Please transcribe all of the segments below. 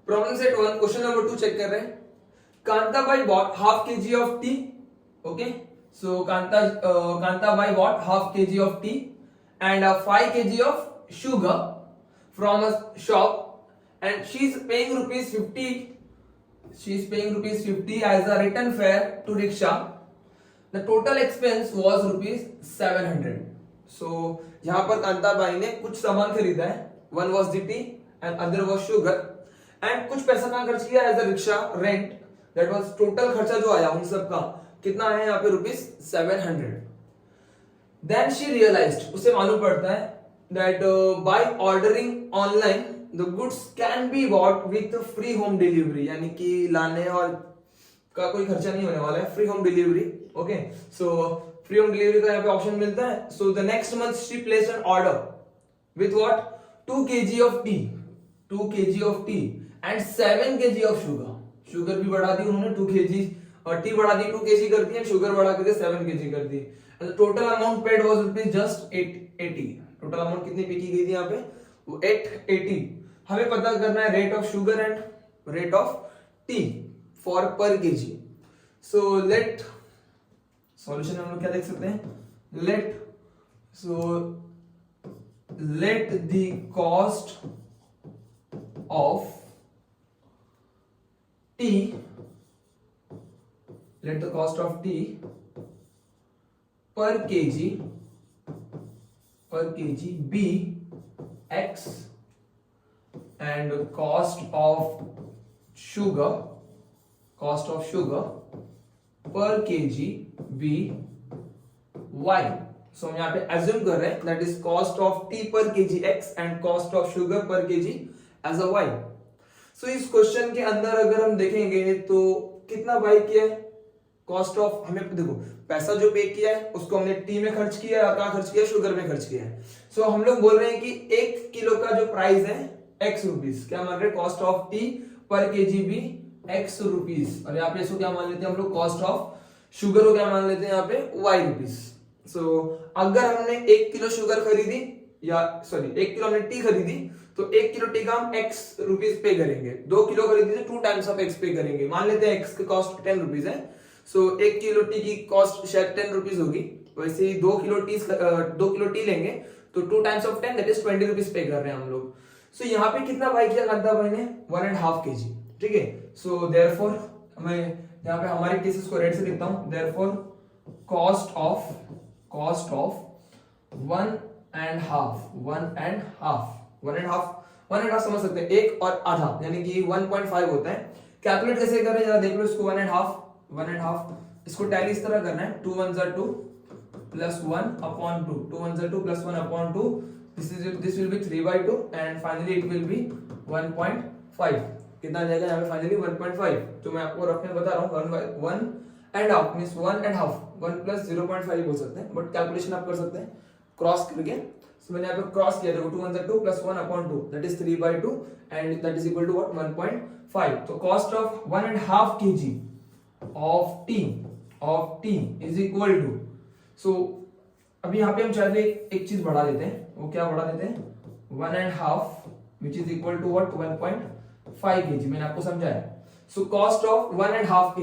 Problem set 1 question number 2 check कर रहे हैं. Kantabai bought half kg of tea. Okay, so Kantabai bought half kg of tea and 5 kg of sugar from a shop, and she's paying rupees 50. She's paying rupees 50 as a return fare to rickshaw. The total expense was rupees 700. So यहाँ पर कांताबाई ने कुछ सामान खरीदा है. One was the tea and other was sugar. And कुछ पैसा कहाँ खर्च किया as a rickshaw rent. That was total खर्चा जो आया उन सब का कितना है यहाँ pay rupees 700. Then she realised, उसे मालूम पड़ता है that by ordering online the goods can be bought with free home delivery, यानी कि लाने और का कोई खर्चा नहीं होने वाला है, free home delivery. Okay, so free home delivery का यहाँ पे ऑप्शन मिलता है. So the next month she placed an order with what 2 kg of tea, 2 kg of tea and 7 kg of sugar. Sugar भी बढ़ा दी उन्होंने 2 kg और T बढ़ा दी 2 kg कर दी, शुगर बढ़ा करके 7 kg कर दी. Total amount paid was rupees just 880. Total amount कितनी पे की गई थी यहाँ पे, वो 880. हमें पता करना है rate of sugar and rate of T for पर केजी. सो लेट सॉल्यूशन हम लोग क्या देख सकते हैं, let the cost of tea, let the cost of tea per kg be x and cost of sugar per kg be y. So हम यहाँ पे एज्यूम कर रहे हैं that is cost of tea पर kg x and cost of sugar per kg as a y. So इस question के अंदर अगर हम देखेंगे तो कितना बाई किया है, कॉस्ट ऑफ, हमें देखो पैसा जो पे किया है उसको हमने टी में खर्च किया है, कहाँ खर्च किया, शुगर में खर्च किया है. सो हम लोग बोल रहे हैं कि 1 किलो का जो प्राइस है x रुपीस, क्या मान रहे हैं, कॉस्ट ऑफ टी पर केजी भी x रुपीस, और यहाँ पे इसको क्या मान लेते हैं हम लोग, कॉस्ट ऑफ शुगर को क्या मान लेते हैं यहाँ पे y रुपीस. सो अगर हमने 1 किलो शुगर खरीदी या 1 किलो हमने टी खरीदी तो 1 किलो टी का हम x रुपीस पे करेंगे. 2 किलो खरीदी तो 2 टाइम्स ऑफ x पे करेंगे. मान लेते हैं x की कॉस्ट 10 रुपीस है. सो 1 किलो टी की कॉस्ट शायद 10 रुपीस होगी. वैसे ही 2 किलो टी लेंगे तो 2 times of 10 that is 20 rupees पे कर रहे हैं हम लोग. सो यहाँ पे कितना बाई किया कांता भाई ने, 1.5 kg. ठीक है, सो देयरफॉर मैं यहाँ पे हमारी केसेस को रेड से लिखता हूँ. देयरफॉर कॉस्ट ऑफ 1.5 समझ सकते हैं, 1 और आधा यानी कि 1.5 होता है. कैलकुलेट कैसे कर रहे हैं जरा देख लो इसको. 1.5 इसको टैली इस तरह करना है. 2 1 2 plus 1 upon 2, 2 1 2 plus 1 upon 2. This will be 3/2 and finally it will be 1.5. कितना आ जाएगा यहाँ पे फाइनली 1.5. तो मैं आपको रफ में बता रहा हूँ 1.5 मींस 1.5 1 प्लस 0.5 बोल सकते हैं, बट कैलकुलेशन आप कर सकते हैं क्रॉस करके. सो मैंने यहाँ पे क्रॉस किया, देखो 2 1 2 plus 1 upon 2 that is 3/2 and that is equal to what 1.5. तो cost of 1.5 kg of tea is equal to. So अभी यहाँ पे हम चाहते हैं एक चीज बढ़ा देते हैं. वो क्या बढ़ा देते हैं, 1.5 which is equal to what 1.5 kg. मैंने आपको समझाया. सो कॉस्ट ऑफ 1.5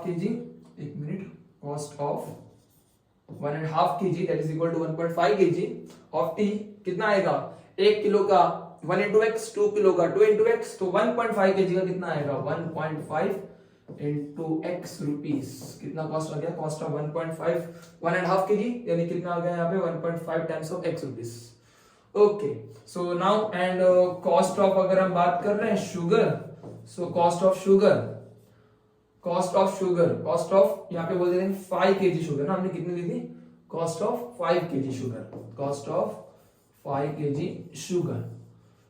kg एक मिनट, cost of 1.5 kg that is equal to 1.5 kg of tea कितना आएगा, 1 किलो का 1 into x, 2 किलो का 2 into x, तो 1.5 kg का कितना आएगा 1.5 into x रुपीस. कितना कॉस्ट आ गया, कॉस्ट ऑफ 1.5 kg यानी कितना आ गया यहाँ पे 1.5 times of x rupees. Okay, so now and cost of अगर हम बात कर रहे हैं शुगर, सो कॉस्ट ऑफ यहाँ पे बोल देते हैं 5 kg शुगर ना, हमने कितनी ली थी, cost of 5 kg sugar.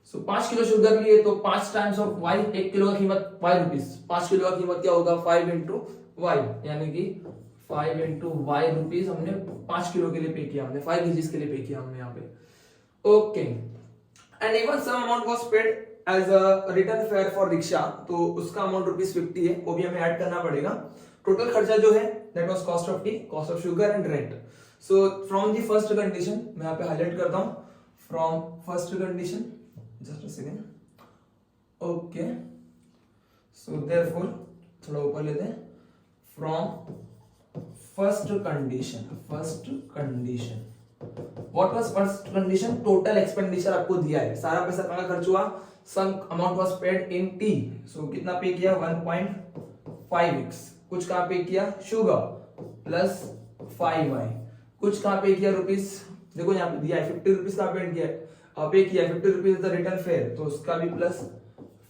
So 5 kilo sugar लिए तो 5 टाइम्स ऑफ y, 1 किलो का कीमत y रुपीस, 5 किलो का कीमत क्या होगा 5 into y, यानी कि 5 into y रुपीस हमने 5 किलो के लिए पे किया, हमने 5 kg के लिए पे किया हमने यहाँ पे. Okay, and even some amount was paid as a return fare for rickshaw, तो उसका अमाउंट रुपीस 50 है, वो भी हमें ऐड करना पड़ेगा. टोटल खर्चा जो है that was cost of tea, cost of sugar and rent. So from the first condition मैं यहाँ पे हाईलाइट करता हूँ. From first condition, just a second, okay, so therefore थोड़ा ऊपर लेते हैं, from first condition what was first condition, total expenditure आपको दिया है, सारा पैसा कहां खर्च हुआ, some amount was paid in tea, so कितना पे किया 1.5x, कुछ कहां पे किया शुगर प्लस 5y, कुछ कहां पे किया रुपीस, देखो यहाँ पे दिया है 50 रुपीस कहां पे किया, पे किया 50 रुपीस द रिटर्न फेयर, तो उसका भी प्लस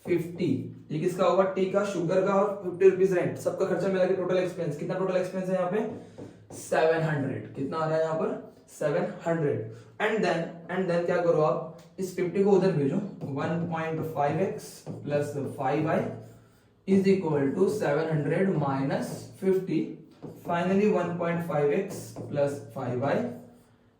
50, ये किसका होगा, टी का, शुगर का, और 50 रुपीस रेंट, सबका खर्चा मिला के टोटल एक्सपेंस, कितना टोटल एक्सपेंस है यहाँ पे 700, कितना आ रहा है यहाँ पर 700, एंड देन क्या करो आप, इस 50 को उधर भेजो, 1.5x plus 5y is equal to 700 minus 50, finally 1.5x plus 5y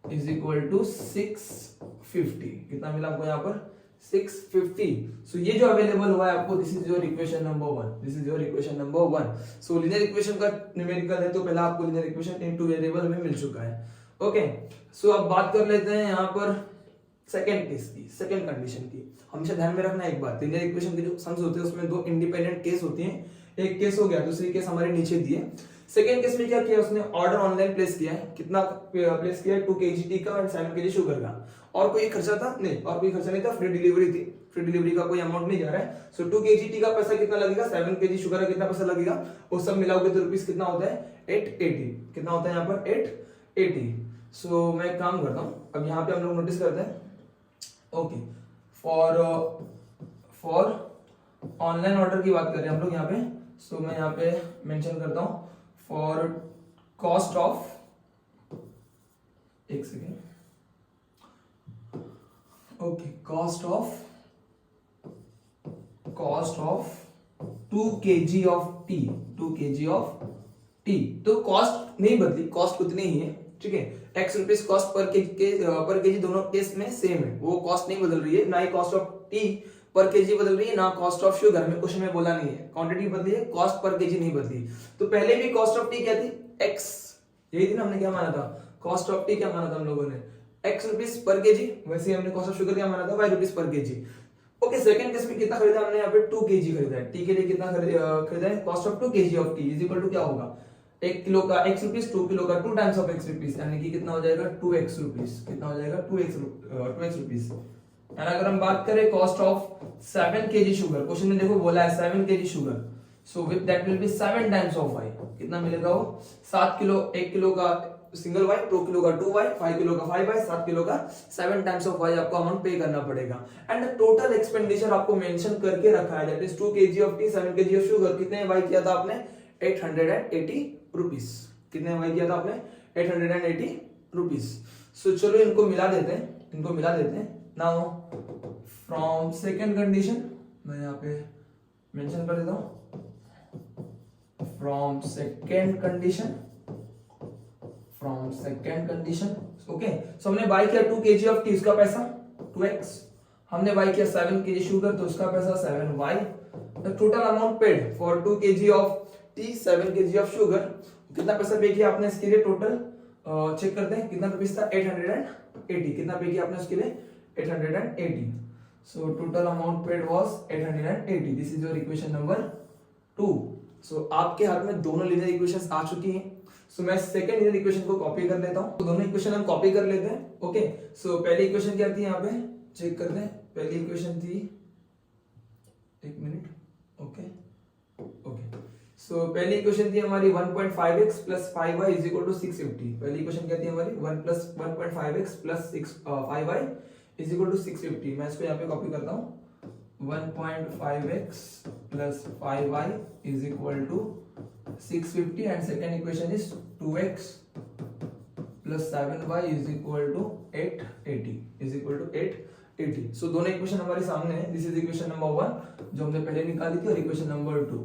is equal to 650, कितना मिला आपको यहाँ पर 650, सो ये जो अवेलेबल हुआ है आपको, this is your equation number 1, so linear equation का न्यूमेरिकल है, तो पहला आपको linear equation in two variable में मिल चुका है, ओके, सो अब बात कर लेते हैं यहाँ पर सेकंड केस की, सेकंड कंडीशन की, हमेशा ध्यान में रखना एक बात, लीनियर इक्वेशन के जो सम्स होते हैं उसमें दो इंडिपेंडेंट केस होती हैं, एक केस हो गया, दूसरी केस हमारे नीचे दिए, सेकंड केस में क्या किया उसने, ऑर्डर ऑनलाइन प्लेस किया है, कितना प्लेस किया है 2 kg टी का और 7 kg शुगर का, और कोई खर्चा था नहीं, और कोई खर्चा नहीं था, फ्री डिलीवरी थी, फ्री डिलीवरी का कोई अमाउंट नहीं जा रहा है, सो 2 kg टी का पैसा कितना लगेगा, 7 kg शुगर का कितना पैसा लगेगा, वो सब मिलाओगे तो रुपीस कितना होता है 880, कितना होता है यहाँ पर 880, सो मैं एक काम करता हूँ, अब यहाँ पे हम लोग नोटिस करते हैं, ओके, फॉर ऑनलाइन ऑर्डर की बात कर रहे हैं हम लोग यहाँ पे, सो मैं यहाँ पे मेंशन करता हूँ फॉर कॉस्ट ऑफ, एक second, okay, cost of 2 kg of tea, 2 kg of T, तो कॉस्ट नहीं बदली, कॉस्ट उतनी ही है, ठीक है, x rupees cost per KG दोनों केस में सेम है, वो कॉस्ट नहीं बदल रही है, ना ही कॉस्ट ऑफ टी पर केजी बदल रही है, ना कॉस्ट ऑफ शुगर, में क्वेश्चन में बोला नहीं है, क्वांटिटी बदली है, कॉस्ट पर केजी नहीं बदली, तो पहले भी कॉस्ट ऑफ टी क्या थी x, यही थी ना, हमने क्या माना था, कॉस्ट ऑफ टी क्या माना था हम लोगों ने x रुपीस पर केजी, वैसे ही हमने कॉस्ट ऑफ शुगर क्या माना था y रुपीस पर केजी, ओके, सेकंड केस में कितना खरीदा हमने यहाँ पे 2 kg खरीदा है, टी के लिए कितना खरीदा है, cost of 2 kg of tea is equal to क्या होगा, 1 किलो का x रुपीस, 2 किलो का 2 टाइम्स ऑफ x रुपीस, यानी कि कितना हो जाएगा 2x रुपीस, कितना हो जाएगा 2x रुपीस, एंड अगर हम बात करें cost of 7 kg sugar, question में देखो बोला है 7 kg sugar, so with that will be 7 times of y, कितना मिलेगा वो 7 किलो, 1 किलो का सिंगल y, 2 किलो का 2y, 5 किलो का 5y, 7 किलो का 7 टाइम्स ऑफ y आपको अमाउंट पे करना पड़ेगा, एंड टोटल एक्सपेंडिचर आपको मेंशन करके रखा है, that is 2 kg of T, 7 kg of sugar, कितने y किया था आपने 880 रुपीस, कितने y किया था आपने 880 रुपीस, सो चलो इनको मिला देते हैं, नाउ फ्रॉम सेकंड कंडीशन, मैं यहाँ पे मेंशन कर देता हूँ, फ्रॉम सेकंड कंडीशन, ओके, सो हमने बाय किया 2 kg ऑफ टी, उसका पैसा 2x, हमने बाय किया 7 kg शुगर, तो उसका पैसा 7y, the total amount paid for 2 kg of T, 7 kg of sugar, कितना पैसा पे किया आपने इसके लिए, टोटल चेक करते हैं कितना रुपीस था 880, कितना पे किया आपने उसके लिए 880, so total amount paid was 880, this is your equation number 2, so आपके हाथ में दोनों लीनियर इक्वेशंस आ चुकी हैं, सो मैं सेकंड लीनियर इक्वेशन को कॉपी कर लेता हूं, तो दोनों इक्वेशन हम कॉपी कर लेते हैं, ओके, सो पहली इक्वेशन क्या थी यहाँ पे चेक करते हैं, पहली इक्वेशन थी, एक मिनट, ओके, सो पहली इक्वेशन थी हमारी 1.5x plus 5y is equal to 650, पहली इक्वेशन क्या थी हमारी 1.5x plus 5y is equal to 650, मैं इसको यहाँ पे कॉपी करता हूँ, 1.5x plus 5y is equal to 650, and second equation is 2x plus 7y is equal to 880, so दोनों इक्वेशन हमारे सामने है, दिस इज इक्वेशन नंबर 1 जो हमने पहले निकाली थी, और इक्वेशन नंबर 2,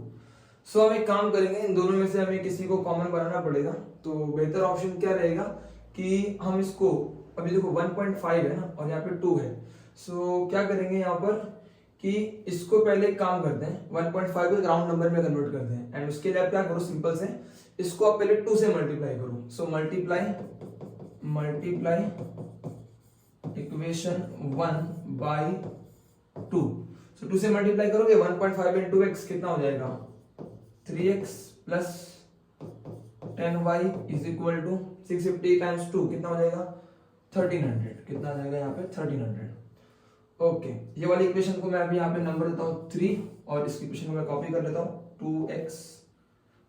सो हम एक काम करेंगे, इन दोनों में से हमें किसी को कॉमन बनाना पड़ेगा, तो बेहतर ऑप्शन क्या रहेगा कि हम इसको, अभी देखो 1.5 है ना, और यहाँ पे 2 है, सो क्या करेंगे यहाँ पर कि इसको पहले काम करते हैं, 1.5 को राउंड नंबर में कन्वर्ट करते हैं, एंड उसके लिए आप क्या करो, सिंपल से इसको आप पहले 2 से मल्टीप्लाई करो, सो मल्टीप्लाई इक्वेशन 1 बाय 2, सो तो 2 से मल्टीप्लाई करोगे 1.5 इंटू एक्स कितना हो जाएगा 3x plus 10y is equal to 650 times 2 कितना हो जाएगा 1300, कितना आ जाएगा यहाँ पे 1300। ओके, ये वाली इक्वेशन को मैं अभी यहाँ पे नंबर देता हूँ 3 और इस इक्वेशन को मैं कॉपी कर लेता हूँ 2x।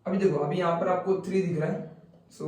अभी देखो अभी यहाँ पर आपको 3 दिख रहा है, सो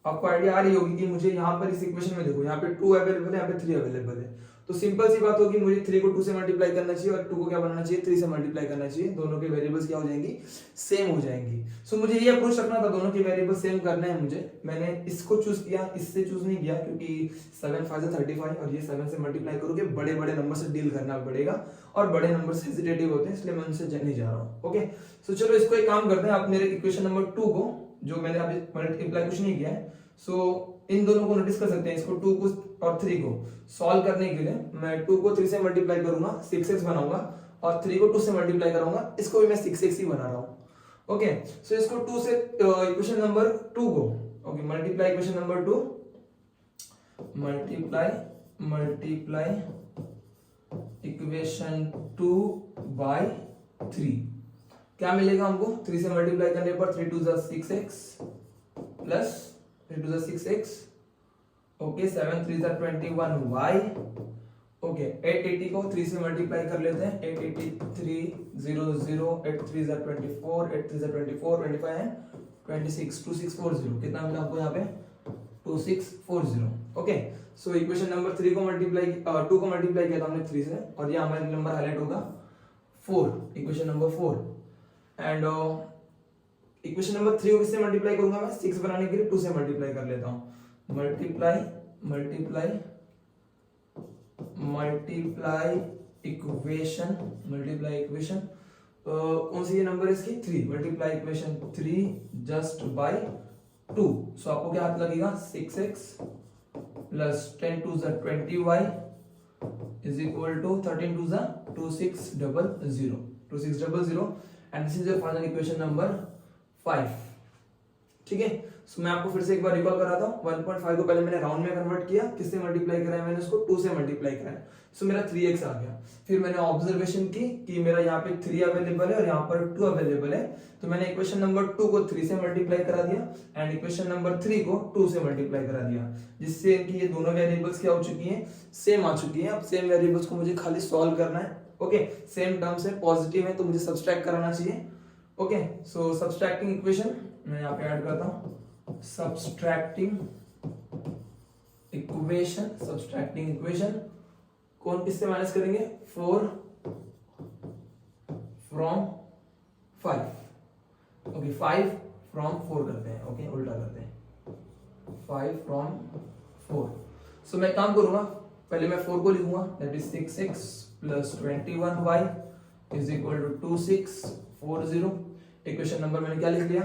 आपको आइडिया आ रही होगी कि मुझे यहाँ पर इस इक्वेशन में देखो यहाँ पे 2 अवेलेबल है, यहाँ पे 3 अवेलेबल है, तो सिंपल सी बात होगी मुझे 3 को 2 से मल्टीप्लाई करना चाहिए और 2 को क्या बनाना चाहिए 3 से मल्टीप्लाई करना चाहिए, दोनों के वेरिएबल्स क्या हो जाएंगी सेम हो जाएंगी। सो मुझे ये अप्रोच रखना था, दोनों के वेरिएबल सेम करना है मुझे, मैंने इसको चूज किया, इससे चूज नहीं किया क्योंकि 7 5 से 35 और ये 7 से मल्टीप्लाई करोगे बड़े बड़े नंबर से डील करना पड़ेगा और बड़े नंबर से हेजिटेटिव होते हैं, इसलिए मैं उनसे नहीं जा रहा हूँ। ओके, सो चलो इसको एक काम करते हैं, आप मेरे इक्वेशन नंबर 2 को जो मैंने अभी मल्टीप्लाई कुछ नहीं किया है, सो इन दोनों को नोटिस कर सकते हैं, इसको 2 को और 3 को सॉल्व करने के लिए मैं 2 को 3 से मल्टीप्लाई करूंगा 6x बनाऊंगा और 3 को 2 से मल्टीप्लाई करूंगा, इसको भी मैं 6x ही बना रहा हूं। ओके, सो इसको 2 से इक्वेशन नंबर 2 को okay multiply equation number 2 multiply equation 2 by 3 क्या मिलेगा हमको 3 से मल्टीप्लाई करने पर 3 2 6x plus 3 2 6x okay 7 3 21y okay 880 को 3 से मल्टीप्लाई कर लेते हैं 883 0 0 8 3 24 8 3 24 25 है 26 2640 कितना मिला आपको यहाँ पे 2640। ओके, सो इक्वेशन नंबर 3 को मल्टीप्लाई 2 को मल्टीप्लाई किया था हमने 3 से और ये हमारा नंबर हाईलाइट होगा 4, equation number 4 and equation number 3 को किससे मल्टीप्लाई करूंगा मैं 6 बनाने के लिए 2 से मल्टीप्लाई कर लेता हूं मल्टीप्लाई इक्वेशन कौन सी ये नंबर है इसकी 3 multiply equation 3 just by 2। So आपको क्या हाथ लगेगा 6x plus 10 2 20y is equal to 13 2 2600 and this is your final equation number 5। ठीक है, सो मैं आपको फिर से एक बार रिकॉल कर रहा था 1.5 को पहले मैंने राउंड में कन्वर्ट किया, किससे मल्टीप्लाई कराया मैंने उसको 2 से मल्टीप्लाई कराया, सो मेरा 3x आ गया। फिर मैंने ऑब्जर्वेशन की कि मेरा यहाँ पे 3 अवेलेबल है और यहाँ पर 2 अवेलेबल है, तो मैंने इक्वेशन नंबर 2 को 3 से मल्टीप्लाई करा दिया एंड इक्वेशन नंबर 3 को 2 से मल्टीप्लाई करा दिया, जिससे इनकी ये दोनों वेरिएबल्स क्या हो चुकी हैं सेम आ चुकी हैं। अब सेम वेरिएबल्स को मुझे खाली सॉल्व करना है। ओके, सेम टर्म्स है, पॉजिटिव है तो मुझे सब्सट्रैक्ट कराना चाहिए। ओके, सो सब्सट्रैक्टिंग इक्वेशन मैं यहाँ पे ऐड करता हूँ सब्सट्रैक्टिंग इक्वेशन कौन किससे माइनस करेंगे 4 फ्रॉम 5 ओके 5 फ्रॉम 4 करते हैं। ओके, उल्टा करते हैं 5 फ्रॉम 4। सो मैं काम करूंगा, पहले मैं 4 को लिखूंगा that is 6x plus 21y is equal to 2640। Equation number मैंने क्या लिख लिया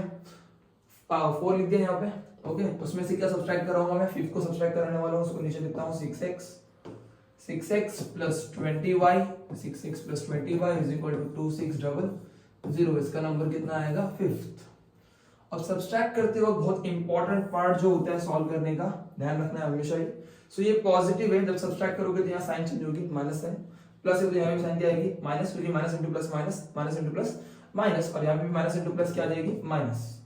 4 लिख दिया यहाँ पे। ओके, उसमें से क्या सब्सट्रैक्ट कराऊंगा मैं 5 को सब्सट्रैक्ट कराने वाला हूँ, उसको नीचे लिखता हूँ 6x plus 20y 6x plus 20y is equal to 2600। इसका नंबर कितना आएगा 5th। अब सब्सट्रैक्ट करते वक्त बहुत इंपॉर्टेंट पार्ट जो होता है सॉल्व करने का ध्यान रखना है हमेशा ही। सो ये पॉजिटिव है, जब सब्सट्रैक्ट करोगे तो यहाँ साइन चेंज होगी माइनस साइन, प्लस है तो यहाँ भी साइन क्या आएगी माइनस, क्योंकि minus into plus minus, minus into plus minus, और यहाँ पे भी माइनस इंटू प्लस क्या आ जाएगी माइनस।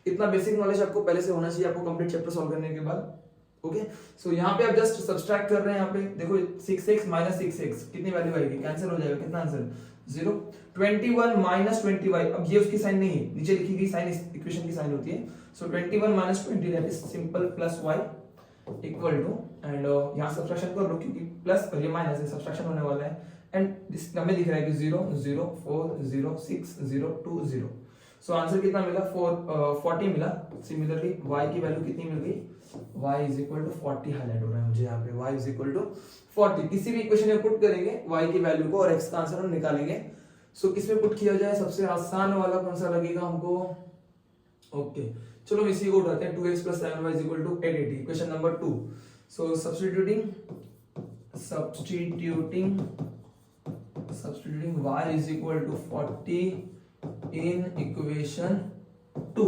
इतना बेसिक नॉलेज आपको पहले से होना चाहिए आपको कंप्लीट चैप्टर सॉल्व करने के बाद। ओके, सो यहाँ पे आप जस्ट सब्सट्रैक्ट कर रहे हैं, यहाँ पे देखो 6x माइनस 6x कितनी वैल्यू आएगी, कैंसिल हो जाएगा, कितना आंसर 0। 21 माइनस 20y, अब ये उसकी साइन नहीं है, नीचे लिखी गई साइन इस इक्वेशन की साइन होती है। So 21 minus 20 that is simple plus y equal to and यहाँ सब्सट्रैक्शन कर लो क्योंकि प्लस और ये माइनस है, सब्सट्रैक्शन होने वाला है एंड इस नंबर लिख रहा है कि 0 0 4 0 6 0 2 0। सो आंसर कितना मिला 40 मिला। सिमिलरली y की वैल्यू कितनी मिल गई y is equal to 40 highlight हो रहा है मुझे यहाँ पे y इज इक्वल टू 40। किसी भी इक्वेशन में पुट करेंगे y की वैल्यू को और x का आंसर हम निकालेंगे। सो किस में पुट किया जाए, सबसे आसान वाला कौन सा लगेगा हमको। ओके, चलो इसी को उठाते हैं 2x plus 7y is equal to 880 equation number 2। So substituting y is equal to 40 in equation 2।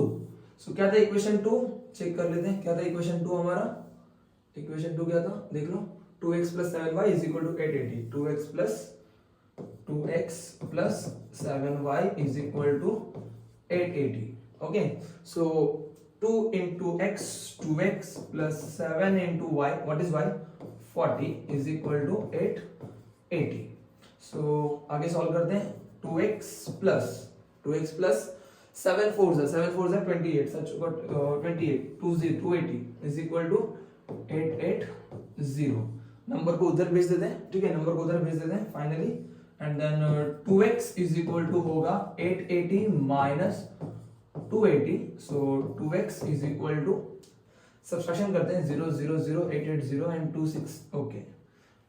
सो क्या था इक्वेशन 2, चेक कर लेते हैं क्या था इक्वेशन 2 हमारा। इक्वेशन 2 क्या था देख लो 2x plus 7y is equal to 880। 2x plus 2x plus 7y is equal to 880. Okay, so 2 into x 2x plus 7 into y, what is y, 40 is equal to 880. so आगे solve करते हैं. 2x plus 7 4s are 28, such 28 280 is equal to 880. Number को उधर भेज देते हैं, ठीक है, नंबर को उधर भेज देते हैं finally. And then 2x is equal to होगा 880 minus 280. So 2x is equal to, subtraction करते हैं, 0 0 0 880 and 26. Okay,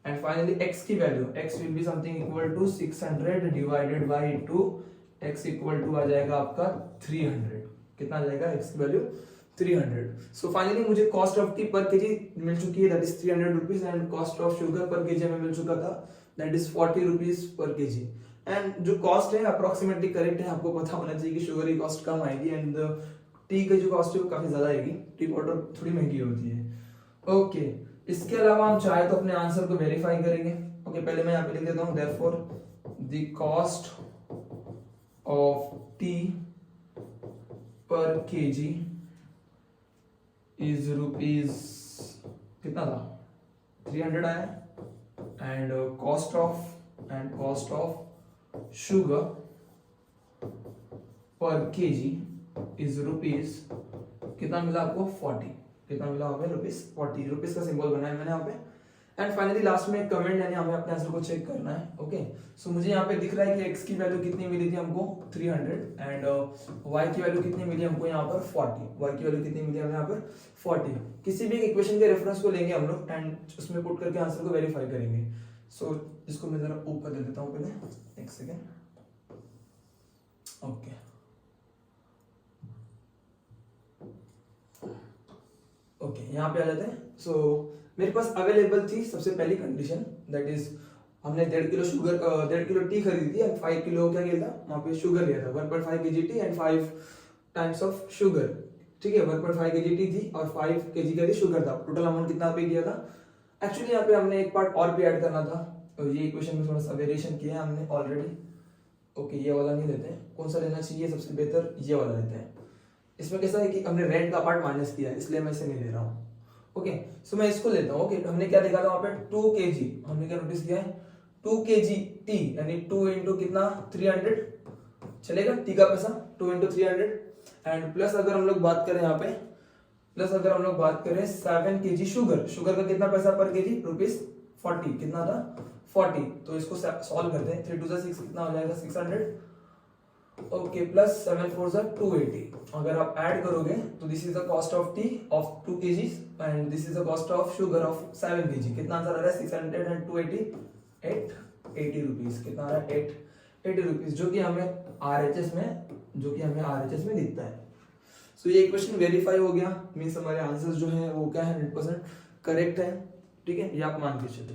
and finally x की value, x will be something equal to 600 divided by 2. x equal to आ जाएगा आपका 300. कितना आ जाएगा x की वैल्यू? 300. सो फाइनली मुझे कॉस्ट ऑफ टी पर केजी मिल चुकी है, that is 300 rupees, and cost of sugar per KG हमें मिल चुका था, that is 40 rupees per KG. And जो कॉस्ट है अप्रोक्सीमेटली करेक्ट है, आपको पता होना चाहिए कि शुगर की कॉस्ट कम आएगी एंड टी की जो कॉस्ट है वो काफी ज्यादा आएगी, टी पाउडर थोड़ी महंगी होती है. ओके, इसके अलावा हम चाहे तो अपने आंसर को वेरीफाई करेंगे. ओके, पहले मैं यहाँ पे लिख देता हूँ, therefore the cost of tea पर केजी इज रुपीज, कितना था, 300 आया. And cost of sugar per KG is rupees, कितना मिला आपको, 40. कितना मिला हमें, रुपीज 40. रुपीज का सिंबल बनाया मैंने यहाँ पे. एंड फाइनली लास्ट में एक कमेंट यानी हमें अपने आंसर को चेक करना है. ओके, सो मुझे यहाँ पे दिख रहा है कि x की वैल्यू कितनी मिली थी हमको, 300, एंड y की वैल्यू कितनी मिली हमको यहाँ पर, 40. y की वैल्यू कितनी मिली हमें यहाँ पर, 40. किसी भी इक्वेशन के रेफरेंस को लेंगे हम लोग एंड उसमें पुट करके आंसर को वेरीफाई करेंगे. सो इसको मैं जरा ऊपर दे देता हूँ पहले, एक सेकेंड. ओके, ओके, यहाँ पे आ जाते हैं. सो मेरे पास अवेलेबल थी सबसे पहली कंडीशन, दैट इज हमने 1.5 किलो शुगर, 1.5 किलो टी खरीदी थी एंड 5 किलो क्या लिया था, वहां पे शुगर लिया था, 1.5 kg T and 5 times of sugar. ठीक है, 1.5 kg टी थी और 5 kg का शुगर था. टोटल अमाउंट कितना पे किया था. एक्चुअली यहाँ पे हमने एक पार्ट और भी ऐड करना था, तो ये इक्वेशन में थोड़ा सा वेरिएशन किया है हमने ऑलरेडी. ओके, ये वाला नहीं लेते हैं, कौन सा लेना चाहिए सबसे बेहतर, ये वाला लेते हैं. इसमें कैसा है कि हमने रेंट का पार्ट माइनस किया है, इसलिए मैं इसे नहीं ले रहा हूँ. ओके, सो मैं इसको लेता हूँ. ओके, हमने क्या लिखा था वहां पे, 2 kg, हमने क्या नोटिस किया है, 2 kg टी यानी 2 इंटू कितना, 300 चलेगा, टी का पैसा 2 इंटू 300. एंड प्लस अगर हम लोग बात करें यहाँ पे, प्लस अगर हम लोग बात करें 7 kg शुगर, शुगर का कितना पैसा पर केजी, रुपीज 40. कितना था, 40. तो इसको सॉल्व करते हैं, 3 2 6 कितना हो जाएगा, 600. Okay, plus 7 4 280. अगर आप ऐड करोगे तो this is the cost of T of 2 kg and this is the cost of sugar of 7 kg. कितना आंसर आ रहा है, 600 एंड 280, 880 रुपीज. कितना आ रहा है, 880 रुपीज, जो कि हमें आरएचएस में दिखता है. सो ये इक्वेशन वेरीफाई हो गया, मींस हमारे आंसर्स जो है वो क्या है, 100% करेक्ट है. ठीक है, ये आप मान के चलिए.